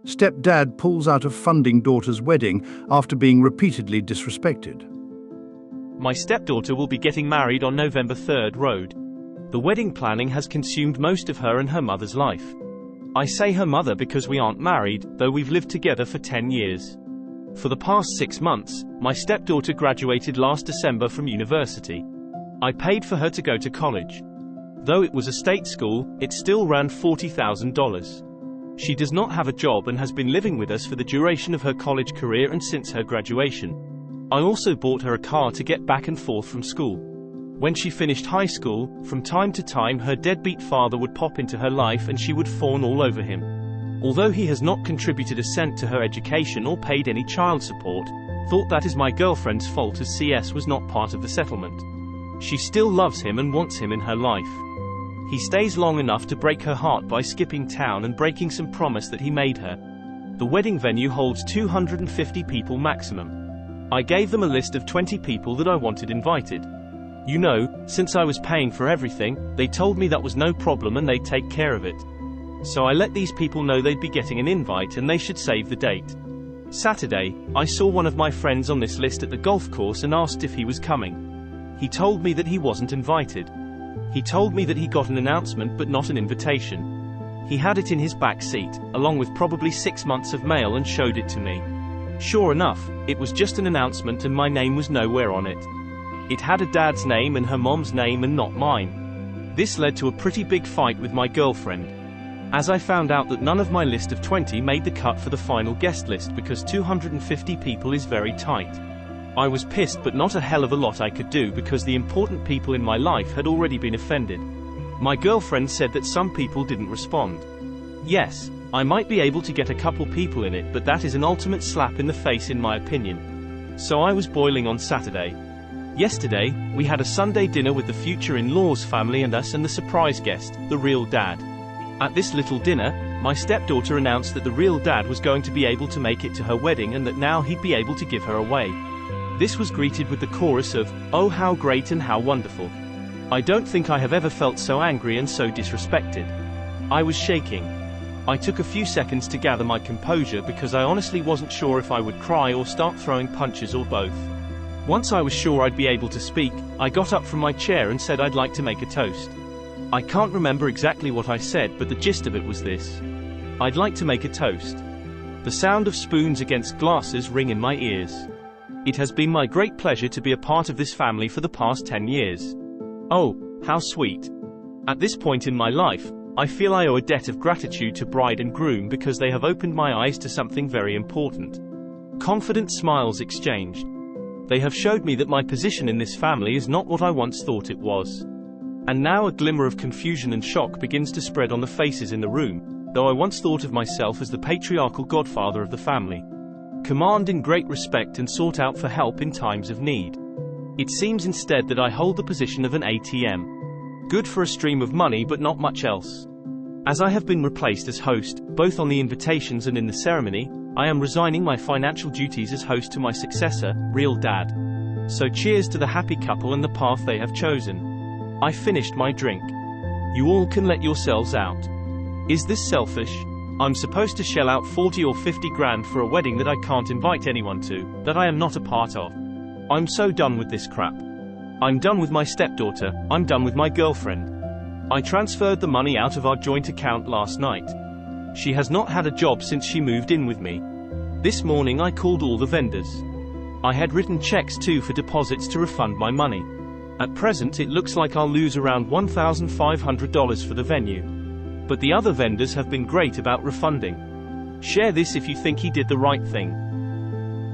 Stepdad pulls out of funding daughter's wedding after being repeatedly disrespected. My stepdaughter will be getting married on November 3rd Road. The wedding planning has consumed most of her and her mother's life. I say her mother because we aren't married, though we've lived together for 10 years. For the past 6 months, my stepdaughter graduated last December from university. I paid for her to go to college. Though it was a state school, it still ran $40,000. She does not have a job and has been living with us for the duration of her college career and since her graduation. I also bought her a car to get back and forth from school. When she finished high school, from time to time her deadbeat father would pop into her life and she would fawn all over him. Although he has not contributed a cent to her education or paid any child support, thought that is my girlfriend's fault as CS was not part of the settlement. She still loves him and wants him in her life. He stays long enough to break her heart by skipping town and breaking some promise that he made her. The wedding venue holds 250 people maximum. I gave them a list of 20 people that I wanted invited. You know, since I was paying for everything, they told me that was no problem and they'd take care of it. So I let these people know they'd be getting an invite and they should save the date. Saturday, I saw one of my friends on this list at the golf course and asked if he was coming. He told me that he wasn't invited. He told me that he got an announcement but not an invitation. He had it in his back seat, along with probably 6 months of mail, and showed it to me. Sure enough, it was just an announcement and my name was nowhere on it. It had a dad's name and her mom's name and not mine. This led to a pretty big fight with my girlfriend, as I found out that none of my list of 20 made the cut for the final guest list because 250 people is very tight. I was pissed, but not a hell of a lot I could do because the important people in my life had already been offended. My girlfriend said that some people didn't respond. Yes, I might be able to get a couple people in it, but that is an ultimate slap in the face in my opinion. So I was boiling on Saturday. Yesterday, we had a Sunday dinner with the future in-laws family and us and the surprise guest, the real dad. At this little dinner, my stepdaughter announced that the real dad was going to be able to make it to her wedding and that now he'd be able to give her away. This was greeted with the chorus of, "Oh how great and how wonderful." I don't think I have ever felt so angry and so disrespected. I was shaking. I took a few seconds to gather my composure because I honestly wasn't sure if I would cry or start throwing punches or both. Once I was sure I'd be able to speak, I got up from my chair and said I'd like to make a toast. I can't remember exactly what I said, but the gist of it was this: I'd like to make a toast. The sound of spoons against glasses ring in my ears. It has been my great pleasure to be a part of this family for the past 10 years. Oh, how sweet. At this point in my life, I feel I owe a debt of gratitude to bride and groom because they have opened my eyes to something very important. Confident smiles exchanged. They have showed me that my position in this family is not what I once thought it was. And now a glimmer of confusion and shock begins to spread on the faces in the room, though I once thought of myself as the patriarchal godfather of the family. Command in great respect and sought out for help in times of need. It seems instead that I hold the position of an ATM. Good for a stream of money but not much else. As I have been replaced as host, both on the invitations and in the ceremony, I am resigning my financial duties as host to my successor, real dad. So cheers to the happy couple and the path they have chosen. I finished my drink. You all can let yourselves out. Is this selfish? I'm supposed to shell out 40 or 50 grand for a wedding that I can't invite anyone to, that I am not a part of. I'm so done with this crap. I'm done with my stepdaughter, I'm done with my girlfriend. I transferred the money out of our joint account last night. She has not had a job since she moved in with me. This morning I called all the vendors. I had written checks too for deposits to refund my money. At present it looks like I'll lose around $1,500 for the venue. But the other vendors have been great about refunding. Share this if you think he did the right thing.